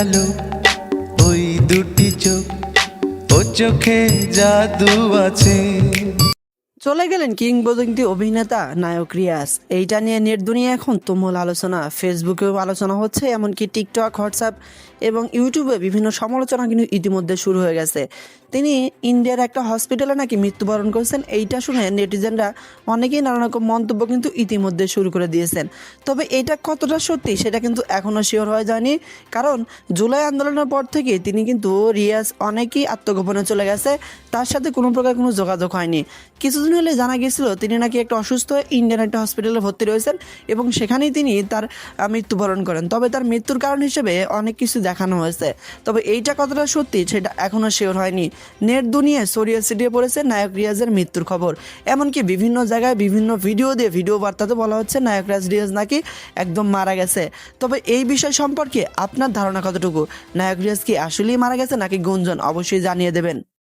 আলো ওই দুটি চোখ, ও চোখে জাদু আছে। চলে গেলেন কিংবদন্তি অভিনেতা নায়ক রিয়াজ। এইটা নিয়ে নেট দুনিয়া এখন তুমুল আলোচনা, ফেসবুকেও আলোচনা হচ্ছে, এমনকি টিকটক, হোয়াটসঅ্যাপ এবং ইউটিউবে বিভিন্ন সমালোচনা কিন্তু ইতিমধ্যে শুরু হয়ে গেছে। তিনি ইন্ডিয়ার একটা হসপিটালে নাকি মৃত্যুবরণ করেছেন। এইটা শুনে নেটিজেনরা অনেকেই নানা রকম মন্তব্য কিন্তু ইতিমধ্যে শুরু করে দিয়েছেন। তবে এটা কতটা সত্যি সেটা কিন্তু এখনও শিওর হয়ে যায়নি, কারণ জুলাই আন্দোলনের পর থেকে তিনি কিন্তু রিয়াজ অনেকেই আত্মগোপনে চলে গেছে, তার সাথে কোনো প্রকার কোনো যোগাযোগ হয়নি। কিছুদিন হলে জানা গিয়েছিল তিনি নাকি একটা অসুস্থ হয়ে ইন্ডিয়ান একটা হসপিটালে ভর্তি রয়েছেন এবং সেখানেই তিনি তার মৃত্যুবরণ করেন। তবে তার মৃত্যুর কারণ হিসেবে অনেক কিছু দেখানো হয়েছে, তবে এইটা কতটা সত্যি সেটা এখনও শিওর হয়নি। নেট দুনিয়ায় ছড়িয়ে ছিটিয়ে পড়েছে নায়ক রিয়াজের মৃত্যুর খবর, এমনকি বিভিন্ন জায়গায় বিভিন্ন ভিডিও বার্তাতে বলা হচ্ছে নায়ক রিয়াজ নাকি একদম মারা গেছে। তবে এই বিষয় সম্পর্কে আপনার ধারণা কতটুকু? নায়ক রিয়াজ কি আসলেই মারা গেছে নাকি গুঞ্জন? অবশ্যই জানিয়ে দেবেন।